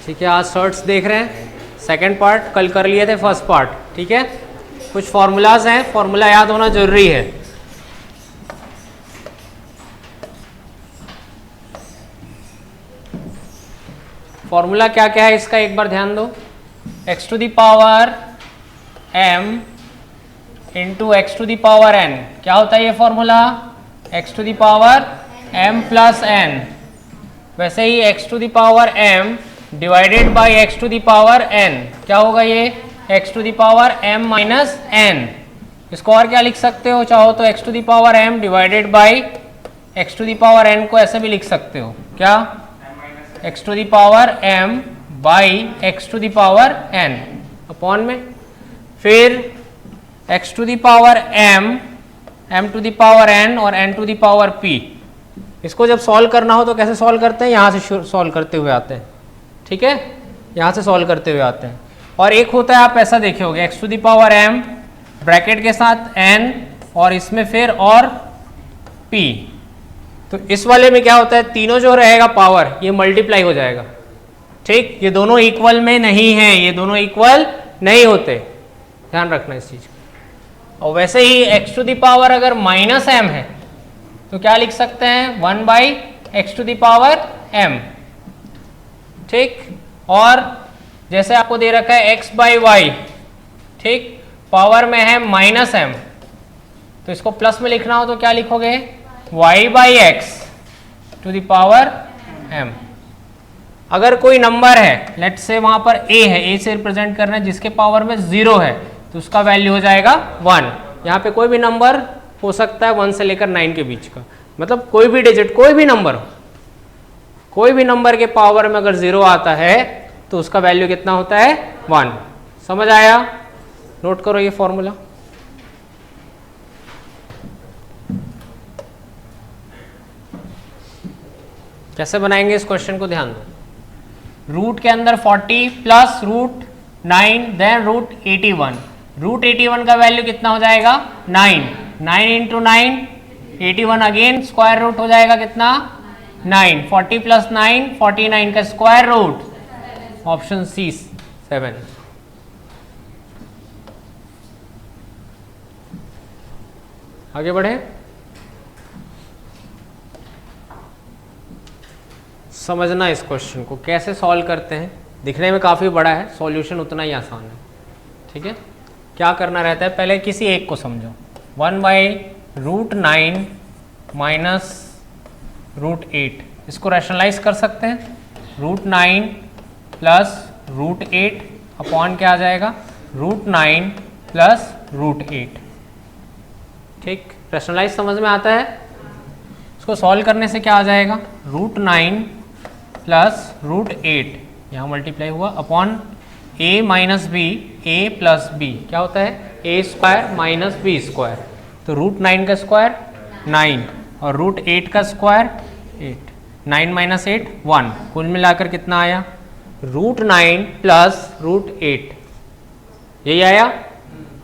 ठीक है, आज शर्ट्स देख रहे हैं, सेकंड पार्ट कल कर लिए थे फर्स्ट पार्ट। ठीक है, कुछ फॉर्मूलाज हैं, फॉर्मूला याद होना जरूरी है। फॉर्मूला क्या क्या है इसका एक बार ध्यान दो। x to the power m into x to the power n, क्या होता है ये formula? x to the power m plus n। वैसे ही x to the power m divided by x to the power n, क्या होगा ये? x to the power m minus n। इसको और क्या लिख सकते हो चाहो तो x to the power m divided by x to the power n को ऐसे भी लिख सकते हो, क्या? x to the power m by x to the power n upon में, फिर x to the power m, m to the power n और n to the power p। इसको जब सॉल्व करना हो तो कैसे सॉल्व करते हैं? यहाँ से सॉल्व करते हुए आते हैं। ठीक है, यहाँ से सॉल्व करते हुए आते हैं। और एक होता है, आप ऐसा देखे होगे, x to the power m bracket के साथ n और इसमें फिर और p। तो इस वाले में क्या होता है, तीनों जो रहेगा पावर ये मल्टीप्लाई हो जाएगा। ठीक, ये दोनों इक्वल में नहीं है, ये दोनों इक्वल नहीं होते, ध्यान रखना इस चीज को। और वैसे ही x टू द पावर अगर माइनस m है तो क्या लिख सकते हैं? 1 by x to the power m। ठीक, और जैसे आपको दे रखा है x बाई वाई, ठीक, पावर में है माइनस m, तो इसको प्लस में लिखना हो तो क्या लिखोगे? y by x to the power m। अगर कोई नंबर है, लेट से वहां पर a है, a से रिप्रेजेंट करना है, जिसके पावर में 0 है तो उसका वैल्यू हो जाएगा 1। यहाँ पे कोई भी नंबर हो सकता है 1 से लेकर 9 के बीच का, मतलब कोई भी डिजिट, कोई भी नंबर हो, कोई भी नंबर के पावर में अगर 0 आता है तो उसका वैल्यू कितना होता है? 1। समझ आया? नोट करो ये फॉर्मूला। कैसे बनाएंगे इस क्वेश्चन को ध्यान दो। रूट के अंदर 40 plus root 9 then root 81। Root 81 का वैल्यू कितना हो जाएगा? 9। 9 इंटू 9 81, अगेन स्क्वायर रूट हो जाएगा कितना? 9। 40 प्लस 9 49 का स्क्वायर रूट, ऑप्शन सी 7। आगे बढ़े, समझना इस क्वेश्चन को कैसे सॉल्व करते हैं। दिखने में काफ़ी बड़ा है, सॉल्यूशन उतना ही आसान है। ठीक है, क्या करना रहता है, पहले किसी एक को समझो। 1 बाई रूट 9 माइनस रूट 8, इसको रैशनलाइज कर सकते हैं। रूट 9 प्लस रूट 8 अपॉन क्या आ जाएगा? Root 9 plus root 8। ठीक, रैशनलाइज समझ में आता है? इसको सॉल्व करने से क्या आ जाएगा? रूट 9 प्लस रूट 8 यहाँ मल्टीप्लाई हुआ upon a minus B, a plus B क्या होता है? a square minus B square. तो रूट 9 का स्क्वायर 9 और रूट 8 का स्क्वायर 8। 9 माइनस 8 1, कुल मिलाकर कितना आया? रूट 9 प्लस रूट 8, यही आया।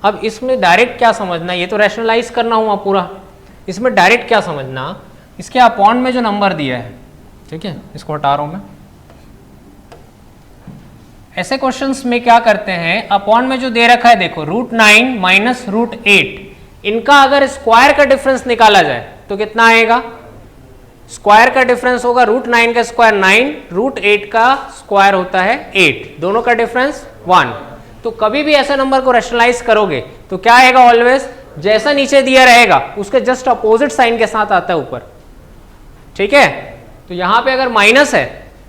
अब इसमें डायरेक्ट क्या समझना, ये तो रैशनलाइज करना हुआ पूरा, इसमें डायरेक्ट क्या समझना, इसके अपॉन में जो नंबर दिया है, ठीक है, इसको हटा रहा हूं मैं। ऐसे क्वेश्चंस में क्या करते हैं, अपॉन में जो दे रखा है, देखो रूट 9 माइनस रूट 8, इनका अगर स्क्वायर का डिफरेंस निकाला जाए तो कितना आएगा? स्क्वायर का डिफरेंस होगा रूट 9 का स्क्वायर 9, रूट 8 का स्क्वायर होता है 8, दोनों का डिफरेंस 1। तो कभी भी ऐसे नंबर को रैशनलाइज करोगे तो क्या आएगा? ऑलवेज जैसा नीचे दिया रहेगा उसके जस्ट अपोजिट साइन के साथ आता है ऊपर। ठीक है, तो यहां पे अगर माइनस है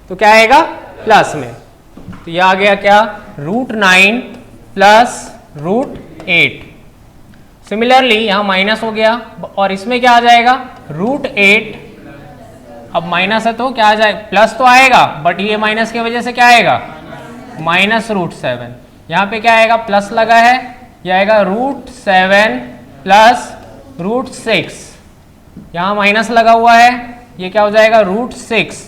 तो क्या आएगा? प्लस में। तो यह आ गया क्या? Root 9 plus root 8। सिमिलरली यहां माइनस हो गया और इसमें क्या आ जाएगा? रूट 8। अब माइनस है तो क्या आ जाएगा? प्लस तो आएगा, बट ये माइनस की वजह से क्या आएगा? Minus root 7। यहां पे क्या आएगा? प्लस लगा है, यह आएगा रूट 7 प्लस रूट 6। यहां माइनस लगा हुआ है, ये क्या हो जाएगा? रूट 6।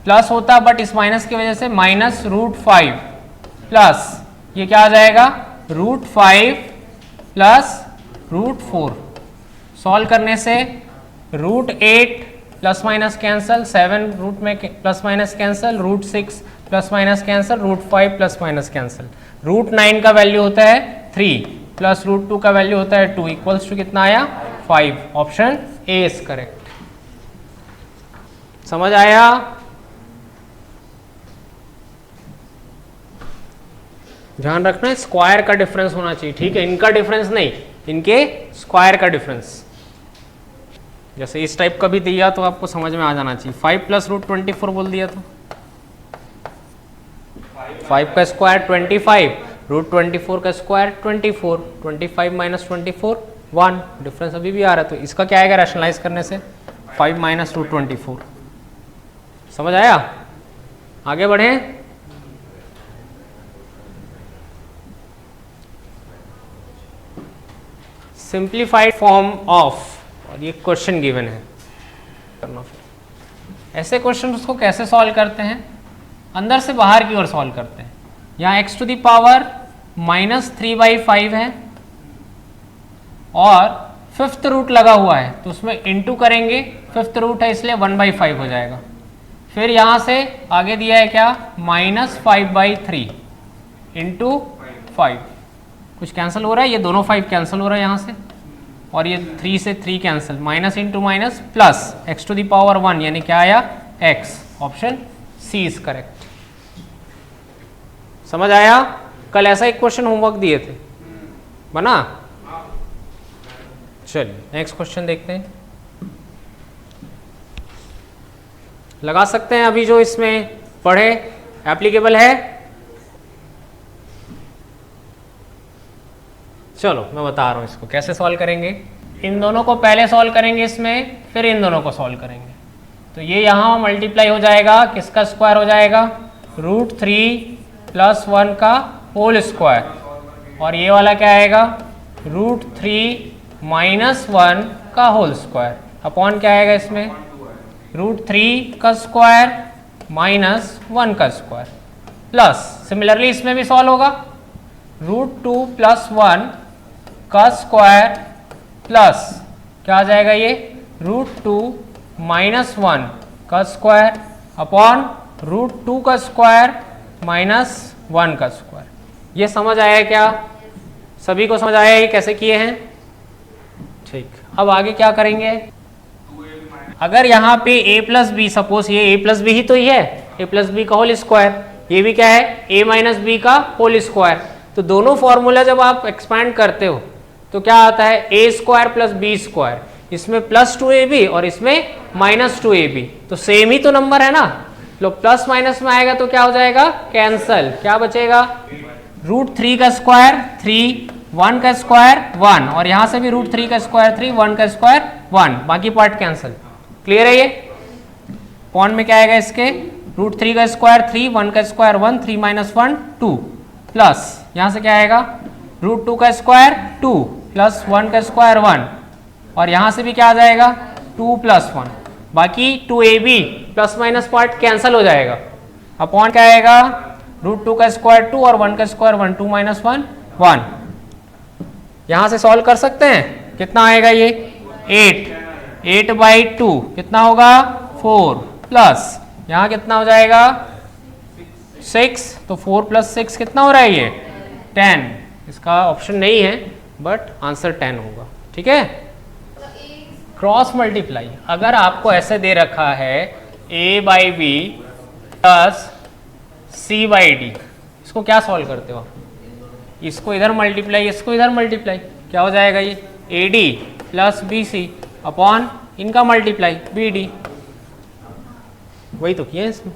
प्लस होता बट इस माइनस की वजह से माइनस रूट 5 प्लस ये क्या आ जाएगा? Root 5 plus root 4। सॉल्व करने से root 8 plus minus cancel, 7 root में plus minus cancel, root 6 plus minus cancel, √5 plus minus cancel, √9 का वैल्यू होता है 3 प्लस √2 का वैल्यू होता है 2 इक्वल्स टू कितना आया 5। Option A is correct. समझ आया? ध्यान रखना है स्क्वायर का डिफरेंस होना चाहिए, ठीक है, इनका डिफरेंस नहीं, इनके स्क्वायर का डिफरेंस। जैसे इस टाइप का भी दिया तो आपको समझ में आ जाना चाहिए। 5 प्लस √24 बोल दिया तो 5 का स्क्वायर 25, √24 का स्क्वायर 24, 25 माइनस 24 1, डिफरेंस अभी भी आ रहा है। तो इसका क्या आएगा रैशनलाइज करने से 5 माइनस √24। समझ आया? आगे बढ़े। सिंप्लीफाइड फॉर्म ऑफ, और ये क्वेश्चन गिवन है करना। फिर ऐसे क्वेश्चन को कैसे सॉल्व करते हैं? अंदर से बाहर की ओर सॉल्व करते हैं। यहाँ x टू द पावर -3/5 है और फिफ्थ रूट लगा हुआ है तो उसमें इंटू करेंगे, फिफ्थ रूट है इसलिए 1/5 हो जाएगा। फिर यहाँ से आगे दिया है क्या -5/3 इंटू 5, कुछ कैंसिल हो रहा है, ये दोनों 5 कैंसिल हो रहा है यहाँ से, और ये 3 से 3 cancel, minus into minus plus x to the power 1 यानी क्या आया x। Option C is correct. समझ आया? कल ऐसा एक क्वेश्चन होमवर्क दिए थे, बना? चलिए नेक्स्ट क्वेश्चन देखते हैं। लगा सकते हैं अभी जो इसमें पढ़े, एप्लीकेबल है? चलो मैं बता रहा हूं इसको कैसे सॉल्व करेंगे। इन दोनों को पहले सॉल्व करेंगे इसमें, फिर इन दोनों को सॉल्व करेंगे। तो ये यहाँ मल्टीप्लाई हो जाएगा, किसका स्क्वायर हो जाएगा √3 + 1 का होल स्क्वायर, और ये वाला क्या आएगा √3 - 1 का होल स्क्वायर अपॉन क्या आएगा इसमें √3 का स्क्वायर -1 का स्क्वायर, प्लस सिमिलरली इसमें भी सॉल्व होगा √2 + 1 का स्क्वायर प्लस क्या आ जाएगा ये √2 - 1 का स्क्वायर अपॉन √2 का स्क्वायर -1 का स्क्वायर। ये समझ आया क्या? सभी को समझ आया ये कैसे किए हैं? ठीक, अब आगे क्या करेंगे? अगर यहाँ पे a + b, सपोज ये a + b ही तो ही है, a + b का होल स्क्वायर, ये भी क्या है a - b का होल स्क्वायर। तो दोनों फॉर्मूला जब आप एक्सपैंड करते हो तो क्या आता है a² + b², इसमें +2ab और इसमें -2ab, तो सेम ही तो नंबर है ना। लो प्लस माइनस में आएगा तो क्या हो जाएगा कैंसल, क्या बचेगा √3 का स्क्वायर 3, 1 का स्क्वायर 1, और यहां से भी √3 का स्क्वायर 3, 1 का स्क्वायर 1, बाकी पार्ट कैंसल। क्लियर है ये? पॉइंट में क्या आएगा इसके √3 का स्क्वायर 3, 1 का स्क्वायर 1, 3 - 1 2, प्लस यहां से क्या आएगा √2 का स्क्वायर 2 + 1 का स्क्वायर 1, और यहां से भी क्या आ जाएगा 2 + 1, बाकी 2ab plus minus part cancel हो जाएगा, अपॉन क्या आएगा √2 का स्क्वायर 2 और 1 का स्क्वायर 1, 2 - 1 1। यहां से सॉल्व कर सकते हैं, कितना आएगा ये 8/2 कितना होगा 4, प्लस यहां कितना हो जाएगा 6, तो 4 + 6 कितना हो रहा है ये 10। इसका ऑप्शन नहीं है बट आंसर 10 होगा। ठीक है, क्रॉस मल्टीप्लाई अगर आपको ऐसे दे रखा है a/b + c/d, इसको क्या सॉल्व करते हो आप? इसको इधर मल्टीप्लाई, इसको इधर मल्टीप्लाई, क्या हो जाएगा ये AD + BC अपॉन इनका मल्टीप्लाई BD, वही तो किया है इसमें।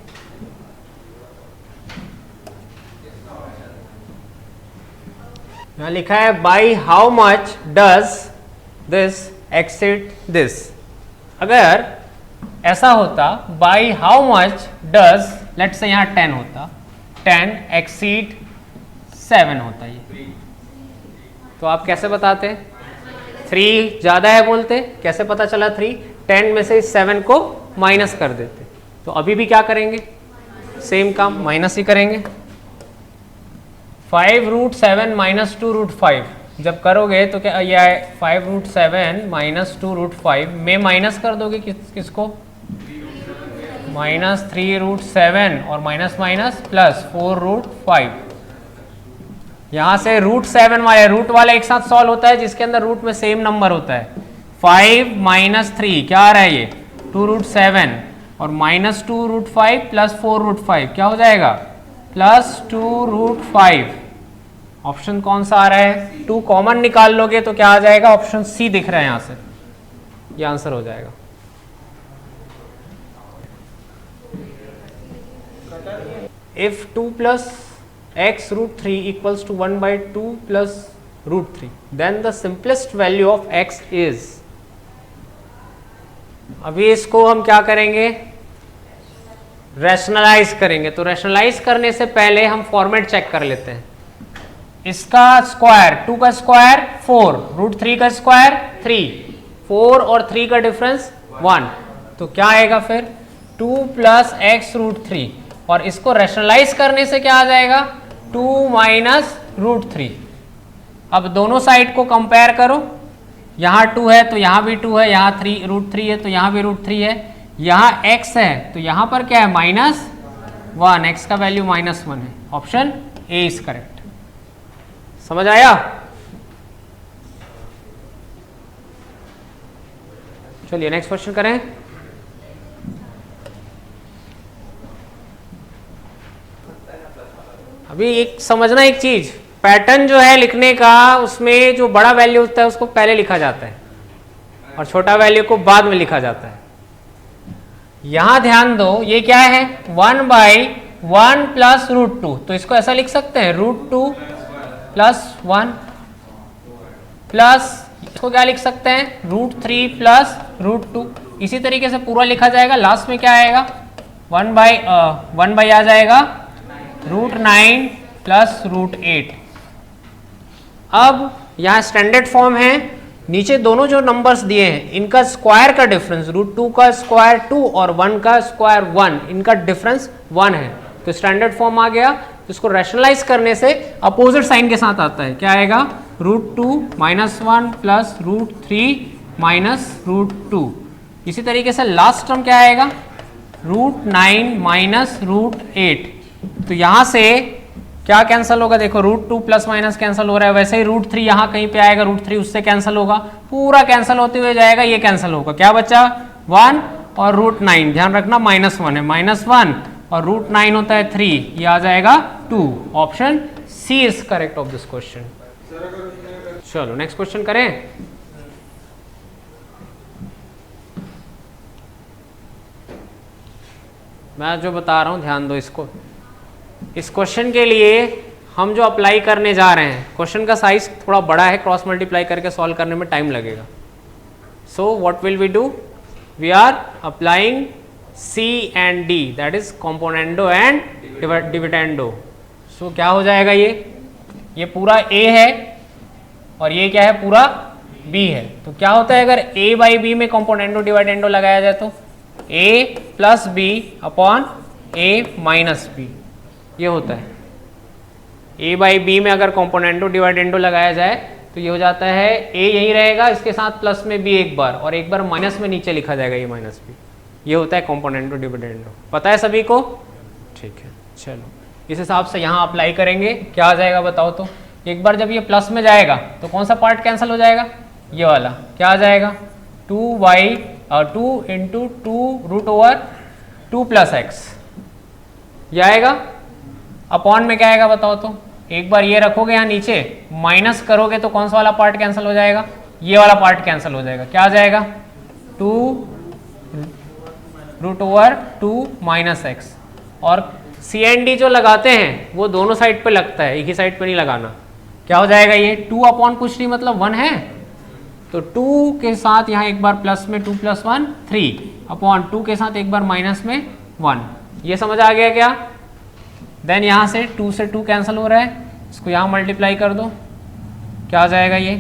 यहाँ लिखा है by how much does this exceed this. अगर ऐसा होता by how much does, let say यहाँ 10 होता, 10 एक्सीड 7 होता ये, तो आप कैसे बताते? 3 ज़्यादा है बोलते, कैसे पता चला 3? 10 में से 7 को माइनस कर देते। तो अभी भी क्या करेंगे, सेम काम माइनस ही करेंगे। 5√7 - 2√5 जब करोगे तो क्या ये आए 5√7 - 2√5 में माइनस कर दोगे किसको -3√7 और माइनस माइनस प्लस 4√5। यहां से √7 वाले रूट वाले एक साथ सॉल्व होता है जिसके अंदर रूट में सेम नंबर होता है। 5 - 3 क्या आ रहा है ये 2√7 और -2√5 प्लस 4√5 क्या हो जाएगा +2√5। ऑप्शन कौन सा आ रहा है 2 कॉमन निकाल लोगे तो क्या आ जाएगा ऑप्शन सी दिख रहा है यहां से, ये आंसर हो जाएगा। If 2 plus x √3 equals to 1/2 plus √3 then the simplest value of x is। अभी इसको हम क्या करेंगे रैशनलाइज करेंगे। तो रैशनलाइज करने से पहले हम फॉर्मेट चेक कर लेते हैं। इसका स्क्वायर 2 का स्क्वायर 4 √3 का स्क्वायर 3 4 और 3 का डिफरेंस 1 तो क्या आएगा फिर 2 + x √3 और इसको रैशनलाइज करने से क्या आ जाएगा 2 - √3। अब दोनों साइड को कंपेयर करो, यहाँ 2 है तो यहाँ भी 2 है, यहाँ √3 है तो यहाँ भी √3 है, यहाँ x है तो यहाँ पर क्या है -1, x का वैल्यू -1 है। Option A is correct. समझ आया? चलिए नेक्स्ट क्वेश्चन करें। अभी एक समझना एक चीज, पैटर्न जो है लिखने का उसमें जो बड़ा वैल्यू होता है उसको पहले लिखा जाता है और छोटा वैल्यू को बाद में लिखा जाता है। यहां ध्यान दो ये क्या है 1/1 प्लस √2 तो इसको ऐसा लिख सकते हैं √2 + 1 प्लस इसको क्या लिख सकते हैं √3 प्लस √2। इसी तरीके से पूरा लिखा जाएगा। लास्ट में क्या आएगा 1/1 आ जाएगा √9 प्लस √8। अब यहाँ स्टैंडर्ड फॉर्म है, नीचे दोनों जो नंबर्स दिए हैं इनका स्क्वायर का डिफरेंस √2 का स्क्वायर 2 और 1 का स्क्वायर 1 इनका डिफरेंस 1 है तो स्टैंडर्ड फॉर्म आ गया। तो इसको रैशनलाइज करने से अपोजिट साइन के साथ आता है, क्या आएगा √2 - 1 प्लस √3 - √2। इसी तरीके से लास्ट टर्म क्या आएगा √9 - √8। तो यहां से क्या कैंसिल होगा देखो √2 प्लस माइनस कैंसिल हो रहा है, वैसे ही √3 यहां कहीं पे आएगा √3 उससे कैंसिल होगा, पूरा कैंसिल होते हुए जाएगा, ये कैंसिल होगा, क्या बचा 1 और √9 ध्यान रखना -1 है, -1 और √9 होता है 3 ये आ जाएगा 2। Option C is correct of this question. चलो नेक्स्ट क्वेश्चन करें। मैं जो बता रहा हूं ध्यान दो इसको। इस क्वेश्चन के लिए हम जो अप्लाई करने जा रहे हैं क्वेश्चन का साइज थोड़ा बड़ा है, क्रॉस मल्टीप्लाई करके सॉल्व करने में टाइम लगेगा। So what will we do, we are applying C and D that is componendo and dividendo. So क्या हो जाएगा ये पूरा A है और ये क्या है पूरा B है। तो क्या होता है अगर A/B में कॉम्पोनेंडो डिविडेंडो लगाया जाए तो A + B upon A - B ये होता है। A/B में अगर कॉम्पोनेंडो डिविडेंडो लगाया जाए तो ये हो जाता है A यही रहेगा, इसके साथ प्लस में B एक बार और एक बार माइनस में नीचे लिखा जाएगा A - B। ये होता है कॉम्पोनेंडो डिविडेंडो। पता है सभी को? ठीक है चलो इस हिसाब से यहाँ अप्लाई करेंगे। क्या आ जाएगा बताओ तो। एक बार जब ये प्लस में जाएगा तो कौन सा पार्ट कैंसिल हो जाएगा, ये वाला। क्या आ जाएगा 2 × 2 √2 + x ये आएगा। अपॉन में क्या आएगा बताओ तो। एक बार ये रखोगे यहाँ नीचे माइनस करोगे तो कौन सा वाला पार्ट कैंसिल हो जाएगा, ये वाला पार्ट कैंसिल हो जाएगा। क्या आ जाएगा 2 √2 - x। और C and D जो लगाते हैं वो दोनों साइड पे लगता है, एक ही साइड पे नहीं लगाना। क्या हो जाएगा ये 2 अपॉन कुछ नहीं मतलब 1 है तो 2 के साथ यहाँ एक बार प्लस में 2 + 1 3 अपॉन 2 के साथ एक बार माइनस में 1। ये समझ आ गया क्या। देन यहाँ से 2 से 2 कैंसिल हो रहा है, इसको यहाँ मल्टीप्लाई कर दो। क्या आ जाएगा ये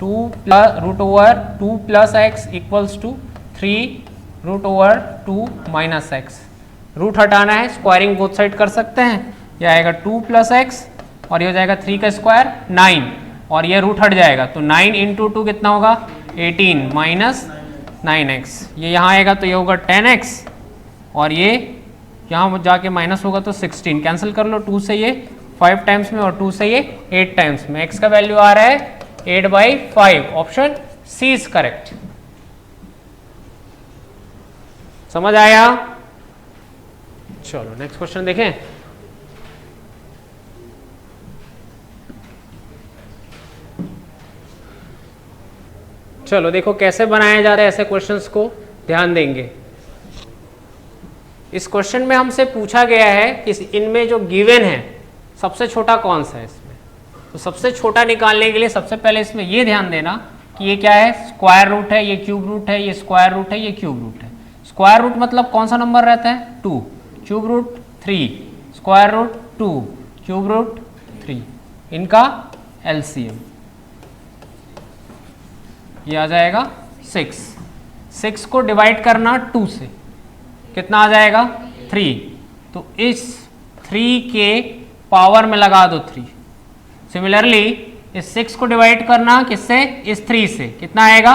2 √2 + x = 3 √2 - x। रूट हटाना है, स्क्वायरिंग बोथ साइड कर सकते हैं। ये आएगा 2 + x और ये हो जाएगा 3 का स्क्वायर 9 और ये रूट हट जाएगा तो 9 × 2 कितना होगा 18 - 9x। ये यहाँ आएगा तो ये होगा 10x और ये यहाँ जाके माइनस होगा तो 16, कैंसिल कर लो 2 से ये 5 टाइम्स में और 2 से ये 8 टाइम्स में। x का वैल्यू आ रहा है 8/5, ऑप्शन सी इज करेक्ट। समझ आया? चलो नेक्स्ट क्वेश्चन देखें। चलो देखो कैसे बनाया जा रहा है ऐसे क्वेश्चंस को, ध्यान देंगे। इस क्वेश्चन में हमसे पूछा गया है कि इनमें जो गिवन है सबसे छोटा कौन सा है इसमें। तो सबसे छोटा निकालने के लिए सबसे पहले इसमें ये ध्यान देना कि ये क्या है, स्क्वायर रूट है, ये क्यूब रूट है, ये स्क्वायर रूट है, ये क्यूब रूट है। स्क्वायर रूट मतलब कौन सा नंबर रहता है, 2, cube root 3, square root 2, cube root 3, इनका एलसीएम ये आ जाएगा 6। 6 को डिवाइड करना 2 से, कितना आ जाएगा 3, तो इस 3 के पावर में लगा दो 3। सिमिलरली इस 6 को डिवाइड करना किससे, इस 3 से, कितना आएगा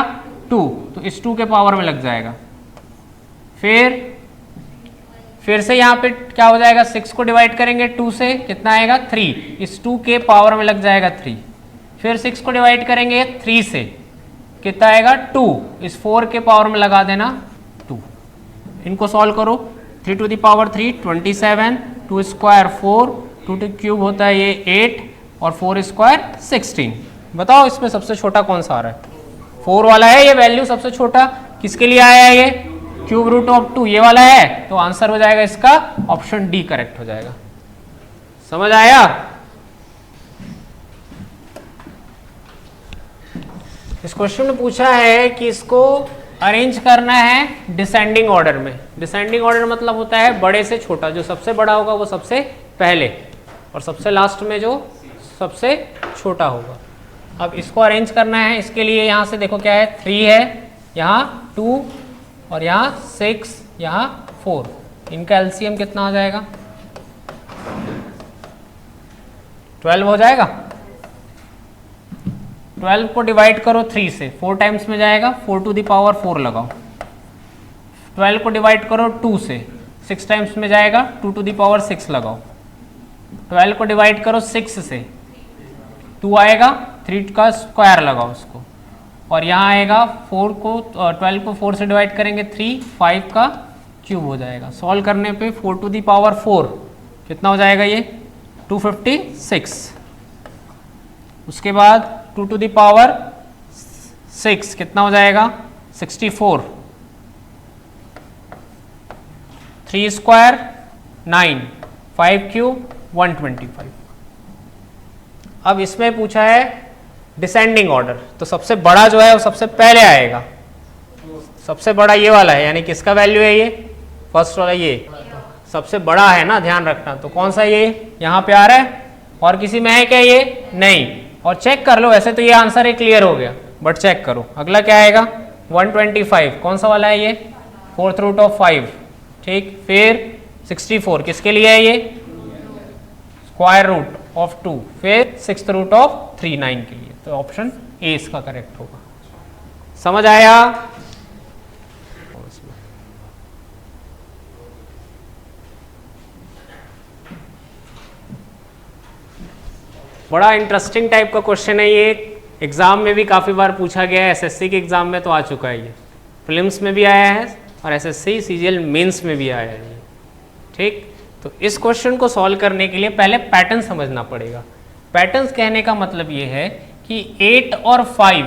2, तो इस 2 के पावर में लग जाएगा। फिर से यहाँ पे क्या हो जाएगा, 6 को डिवाइड करेंगे 2 से, कितना आएगा 3, इस 2 के पावर में लग जाएगा 3। फिर 6 को डिवाइड करेंगे 3 से, कितना आएगा 2, इस 4 के पावर में लगा देना 2। इनको सॉल्व करो, 3 to the power 3 27, 2 square 4, 2 to cube होता है ये 8 और 4 स्क्वायर 16। बताओ इसमें सबसे छोटा कौन सा आ रहा है, 4 वाला है ये वैल्यू सबसे छोटा। किसके लिए आया है ये, क्यूब रूट ऑफ 2 ये वाला है, तो आंसर हो जाएगा इसका ऑप्शन डी करेक्ट हो जाएगा। समझ आया? इस क्वेश्चन में पूछा है कि इसको अरेंज करना है डिसेंडिंग ऑर्डर में। डिसेंडिंग ऑर्डर मतलब होता है बड़े से छोटा, जो सबसे बड़ा होगा वो सबसे पहले और सबसे लास्ट में जो सबसे छोटा होगा। अब इसको अरेंज करना है, इसके लिए यहाँ से देखो क्या है, 3 है, यहाँ 2 और यहाँ 6, यहाँ 4, इनका एलसीएम कितना आ जाएगा, 12 हो जाएगा। 12 को डिवाइड करो 3 से, 4 टाइम्स में जाएगा, 4 टू द पावर 4 लगाओ। 12 को डिवाइड करो 2 से, 6 टाइम्स में जाएगा, 2 टू द पावर 6 लगाओ। 12 को डिवाइड करो 6 से, 2 आएगा, 3 का स्क्वायर लगाओ उसको, और यहाँ आएगा 4 को 12 को 4 से डिवाइड करेंगे 3, 5 का क्यूब हो जाएगा। सॉल्व करने पे 4 टू द पावर 4 कितना हो जाएगा ये, 256। उसके बाद 2 टू द पावर 6 कितना हो जाएगा, 64। 3 स्क्वायर 9, 5 क्यूब 125। अब इसमें पूछा है डिसेंडिंग ऑर्डर, तो सबसे बड़ा जो है वो सबसे पहले आएगा। सबसे बड़ा ये वाला है, यानी किसका वैल्यू है ये, फर्स्ट वाला ये सबसे बड़ा है ना, ध्यान रखना। तो कौन सा ये यहाँ पे आ रहा है, और किसी में है क्या ये, नहीं। और चेक कर लो, वैसे तो ये आंसर है क्लियर हो गया, बट चेक करो अगला क्या आएगा, 125 कौन सा वाला है ये, 4th रूट ऑफ 5, ठीक। फिर 64 किसके लिए है ये, स्क्वायर रूट ऑफ 2, फिर 6th रूट ऑफ 3 9 के लिए। तो ऑप्शन ए इसका करेक्ट होगा। समझ आया? बड़ा इंटरेस्टिंग टाइप का क्वेश्चन है ये, एग्जाम में भी काफ़ी बार पूछा गया है, एसएससी के एग्जाम में तो आ चुका है ये, प्रीलिम्स में भी आया है और एसएससी सीजीएल मेंस में भी आया है ये, ठीक। तो इस क्वेश्चन को सॉल्व करने के लिए पहले पैटर्न समझना पड़ेगा। पैटर्न्स कहने का मतलब ये है कि 8 और 5,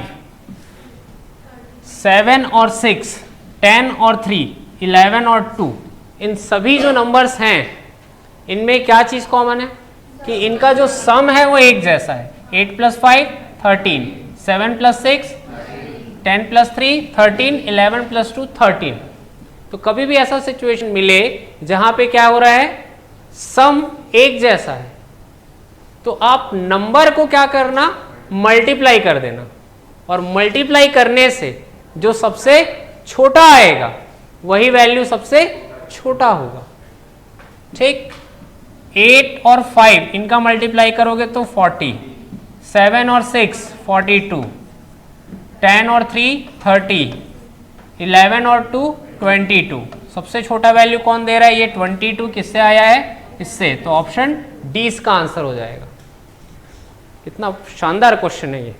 7 और 6, 10 और 3, 11 और 2, इन सभी जो नंबर्स हैं इनमें क्या चीज़ कॉमन है कि इनका जो सम है वो एक जैसा है। 8 + 5 13, 7 + 6 10 + 3 13, 11 + 2 13। तो कभी भी ऐसा सिचुएशन मिले जहां पे क्या हो रहा है, सम एक जैसा है, तो आप नंबर को क्या करना, मल्टीप्लाई कर देना, और मल्टीप्लाई करने से जो सबसे छोटा आएगा वही वैल्यू सबसे छोटा होगा, ठीक। 8 और 5 इनका मल्टीप्लाई करोगे तो 40, 7 और 6 42, 10 और 3 30, 11 और 2 22, सबसे छोटा वैल्यू कौन दे रहा है? ये 22 किससे आया है? इससे। तो ऑप्शन डी इसका आंसर हो जाएगा। कितना शानदार क्वेश्चन है ये।